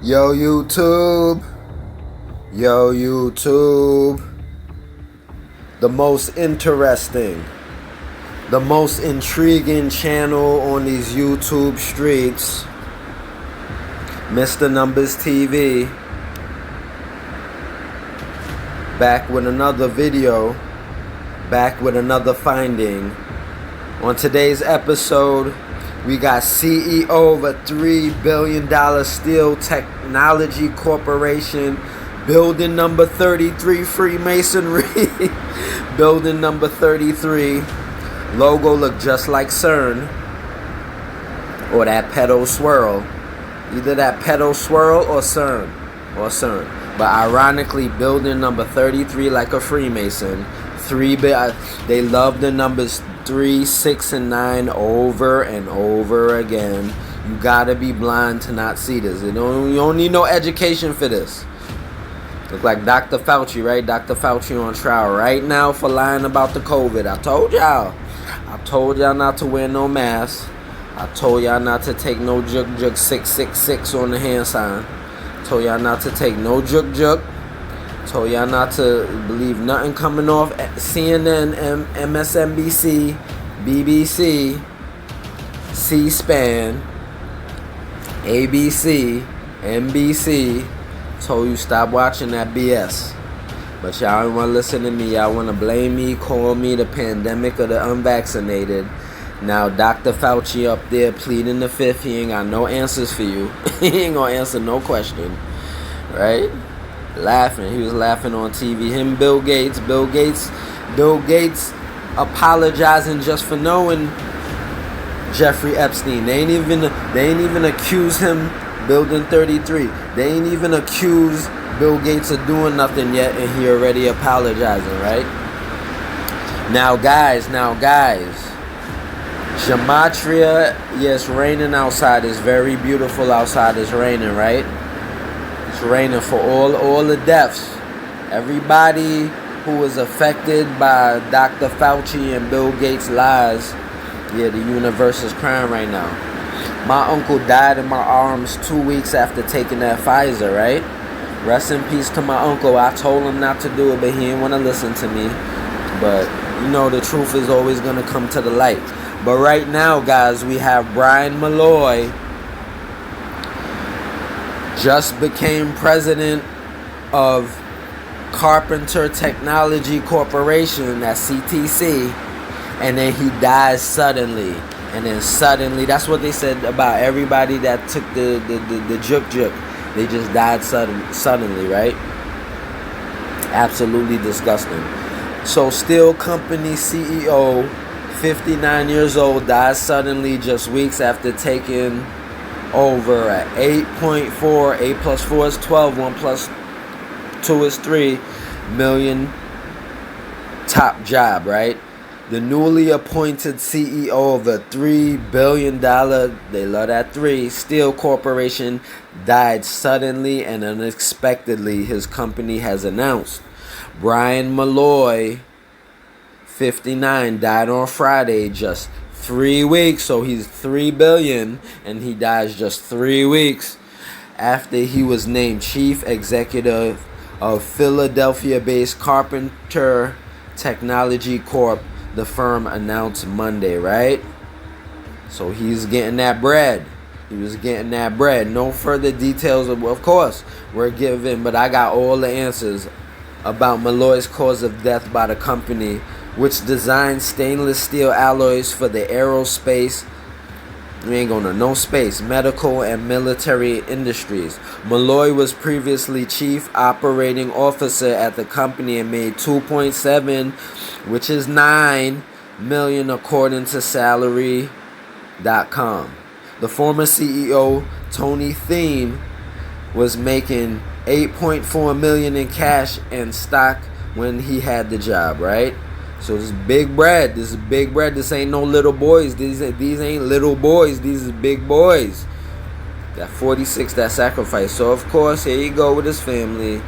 Yo YouTube, yo YouTube, the most interesting, the most intriguing channel on these YouTube streets, Mr. Numbers TV, back with another video, back with another finding. On today's episode, we got CEO of a $3 billion steel technology corporation, building number 33 Freemasonry. Building number 33. Logo look just like CERN. Or that pedal swirl. Either that pedal swirl or CERN. But ironically, building number 33 like a Freemason. They love the numbers 3, 6, and 9 over and over again. You gotta be blind to not see this. You don't need no education for this. Look like Dr. Fauci, right? Dr. Fauci on trial right now for lying about the COVID. I told y'all not to wear no mask. I told y'all not to take no juk 666 on the hand sign. Told y'all not to take no juk. Told y'all not to believe nothing coming off CNN, MSNBC, BBC, C-SPAN, ABC, NBC. Told you stop watching that BS. But y'all don't want to listen to me. Y'all want to blame me, call me the pandemic of the unvaccinated. Now Dr. Fauci up there pleading the fifth. He ain't got no answers for you. He ain't gonna answer no question. Right? Laughing. He was laughing on TV. Him, Bill Gates apologizing just for knowing Jeffrey Epstein. They ain't even accuse him building 33. They ain't even accuse Bill Gates of doing nothing yet, and he already apologizing, right? Now guys, Gematria, yes, raining outside. It's very beautiful outside. It's raining, right? It's raining for all the deaths. Everybody who was affected by Dr. Fauci and Bill Gates' lies. Yeah, the universe is crying right now. My uncle died in my arms 2 weeks after taking that Pfizer, right? Rest in peace to my uncle. I told him not to do it, but he didn't want to listen to me. But, you know, the truth is always going to come to the light. But right now, guys, we have Brian Malloy just became president of Carpenter Technology Corporation, that's CTC, and then he dies suddenly. And then suddenly, that's what they said about everybody that took the juk. They just died suddenly, right? Absolutely disgusting. So steel company CEO, 59 years old, dies suddenly just weeks after taking over at 8.4. 8 plus 4 is 12. 1 plus 2 is 3 million. Top job, right? The newly appointed CEO of a $3 billion, they love that 3, steel corporation died suddenly and unexpectedly, his company has announced. Brian Malloy, 59, died on Friday, just 3 weeks, so he's $3 billion, and he dies just 3 weeks after he was named chief executive of Philadelphia-based Carpenter Technology Corp., the firm announced Monday, right? So he's getting that bread. He was getting that bread. No further details, of course, were given, but I got all the answers about Malloy's cause of death by the company, which designed stainless steel alloys for the aerospace, we ain't going to no space, medical and military industries. Malloy was previously chief operating officer at the company and made 2.7, which is 9 million according to salary.com. The former CEO, Tony Thiem, was making 8.4 million in cash and stock when he had the job, right? So this is big bread. This is big bread. This ain't no little boys. These ain't little boys. These is big boys. That 46, that sacrifice. So of course, here you go with his family.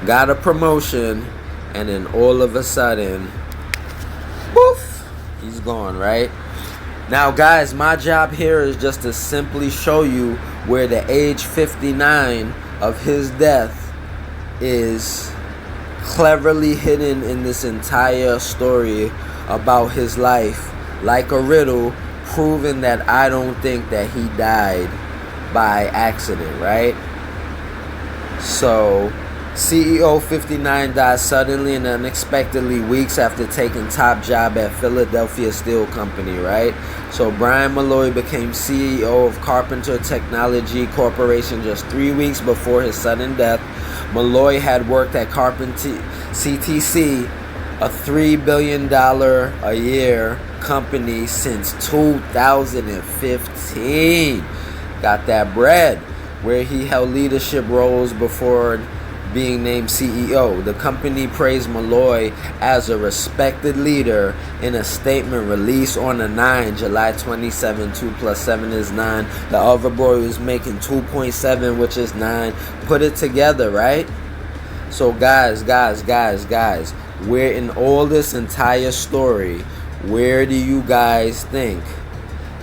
Got a promotion, and then all of a sudden, poof, he's gone, right? Now, guys, my job here is just to simply show you where the age 59 of his death is cleverly hidden in this entire story about his life, like a riddle, proving that I don't think that he died by accident, right? So, CEO 59 died suddenly and unexpectedly weeks after taking top job at Philadelphia Steel Company, right? So Brian Malloy became CEO of Carpenter Technology Corporation just 3 weeks before his sudden death. Malloy had worked at Carpenter CTC, a $3 billion a year company since 2015. Got that bread, where he held leadership roles before being named CEO. The company praised Malloy as a respected leader in a statement released on the 9th, July 27. 2 plus 7 is 9. The other boy was making 2.7, which is 9. Put it together, right? So guys, where in all this entire story, where do you guys think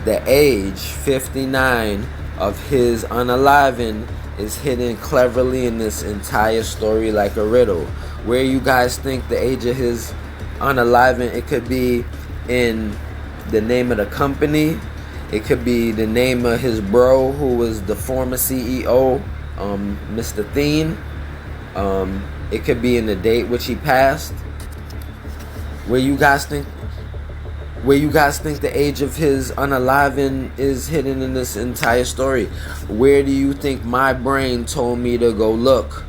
the age 59 of his unaliving is hidden cleverly in this entire story like a riddle? Where you guys think the age of his unaliving? It could be in the name of the company. It could be the name of his bro, who was the former CEO, Mr. Thien. It could be in the date which he passed. Where you guys think the age of his unaliving is hidden in this entire story? Where do you think my brain told me to go look?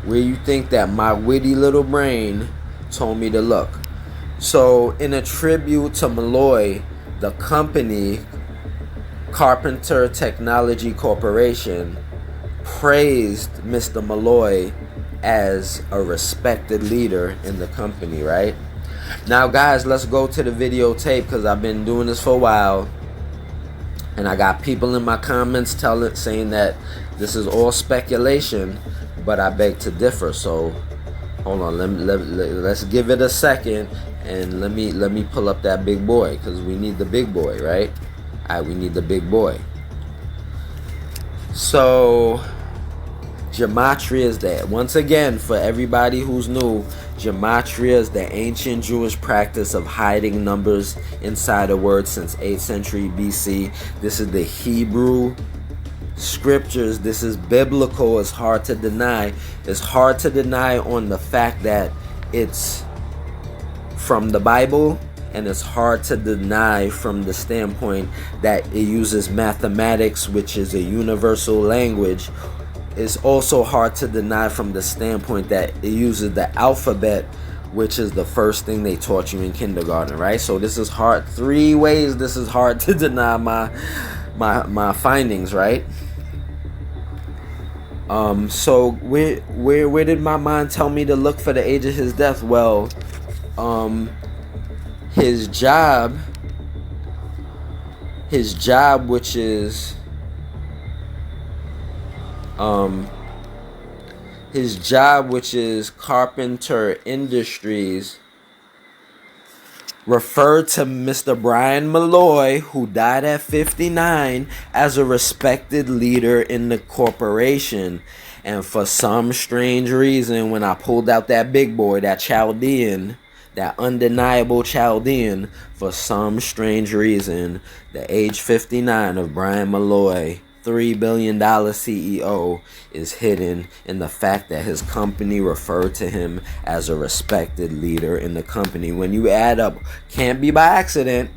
Where you think that my witty little brain told me to look? So, in a tribute to Malloy, the company, Carpenter Technology Corporation, praised Mr. Malloy as a respected leader in the company, right? Now, guys, let's go to the videotape, because I've been doing this for a while, and I got people in my comments saying that this is all speculation, but I beg to differ. So, hold on, let's give it a second, and let me pull up that big boy, because we need the big boy, right? All right, we need the big boy. So, gematria is that. Once again, for everybody who's new, gematria is the ancient Jewish practice of hiding numbers inside a word since 8th century BC. This is the Hebrew scriptures. This is biblical. It's hard to deny. It's hard to deny on the fact that it's from the Bible, and it's hard to deny from the standpoint that it uses mathematics, which is a universal language. It's also hard to deny from the standpoint that it uses the alphabet, which is the first thing they taught you in kindergarten, right? So this is hard. 3 ways this is hard to deny my findings, right? So where did my mind tell me to look for the age of his death? Well, his job, which is Carpenter Industries, referred to Mr. Brian Malloy, who died at 59, as a respected leader in the corporation. And for some strange reason, when I pulled out that big boy, that Chaldean, that undeniable Chaldean, for some strange reason, the age 59 of Brian Malloy, $3 billion CEO, is hidden in the fact that his company referred to him as a respected leader in the company. When you add up, can't be by accident,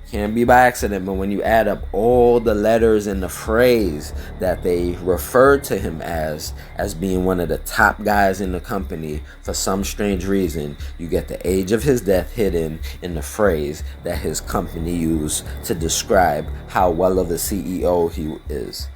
but when you add up all the letters in the phrase that they referred to him as being one of the top guys in the company, for some strange reason, you get the age of his death hidden in the phrase that his company used to describe how well of a CEO he is.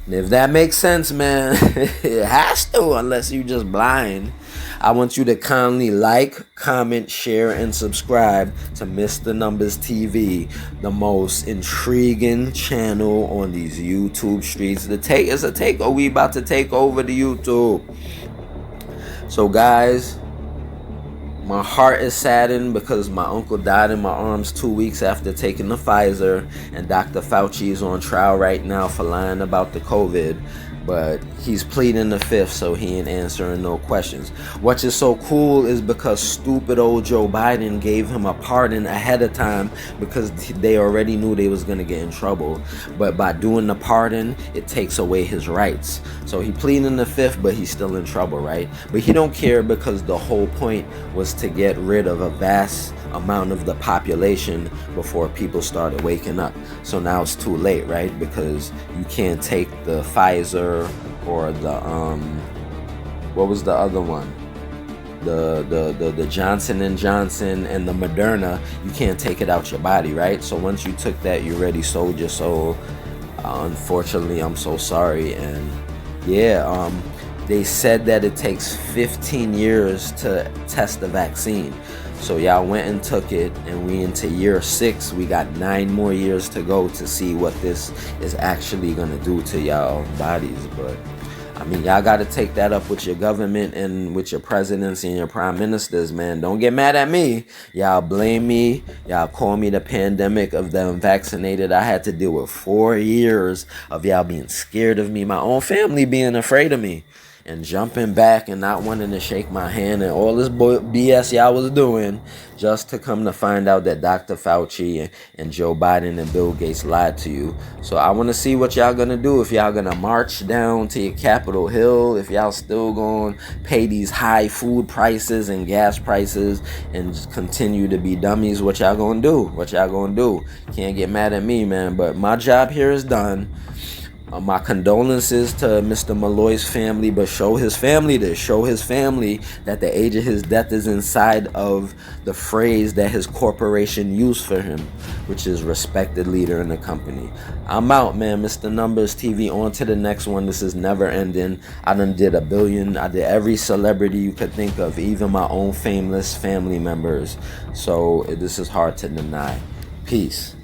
And if that makes sense, man, it has to, unless you just blind. I want you to kindly like, comment, share, and subscribe to Mr. Numbers TV, the most intriguing channel on these YouTube streets. It's a takeover. We about to take over the YouTube. So, guys, My heart is saddened because my uncle died in my arms 2 weeks after taking the Pfizer, and Dr. Fauci is on trial right now for lying about the COVID. But he's pleading the fifth, so he ain't answering no questions. What is so cool is because stupid old Joe Biden gave him a pardon ahead of time because they already knew they was gonna get in trouble. But by doing the pardon, it takes away his rights. So he pleading the fifth, but he's still in trouble, right? But he don't care because the whole point was to get rid of a vast amount of the population before people started waking up. So now it's too late, right? Because you can't take the Pfizer or the what was the other one? The Johnson and Johnson and the Moderna. You can't take it out your body, right? So once you took that, you already sold your soul. Unfortunately, I'm so sorry. And yeah, they said that it takes 15 years to test the vaccine. So y'all went and took it, and we into year 6. We got 9 more years to go to see what this is actually gonna do to y'all bodies. But I mean, y'all gotta take that up with your government and with your presidents and your prime ministers, man. Don't get mad at me. Y'all blame me. Y'all call me the pandemic of the unvaccinated. I had to deal with 4 years of y'all being scared of me, my own family being afraid of me, and jumping back and not wanting to shake my hand and all this BS y'all was doing, just to come to find out that Dr. Fauci and Joe Biden and Bill Gates lied to you. So I want to see what y'all gonna do. If y'all gonna march down to your Capitol Hill, if y'all still gonna pay these high food prices and gas prices and just continue to be dummies, what y'all gonna do? What y'all gonna do? Can't get mad at me, man, but my job here is done. My condolences to Mr. Malloy's family, but show his family this. Show his family that the age of his death is inside of the phrase that his corporation used for him, which is respected leader in the company. I'm out, man. Mr. Numbers TV, on to the next one. This is never ending. I done did a billion. I did every celebrity you could think of, even my own famous family members. So this is hard to deny. Peace.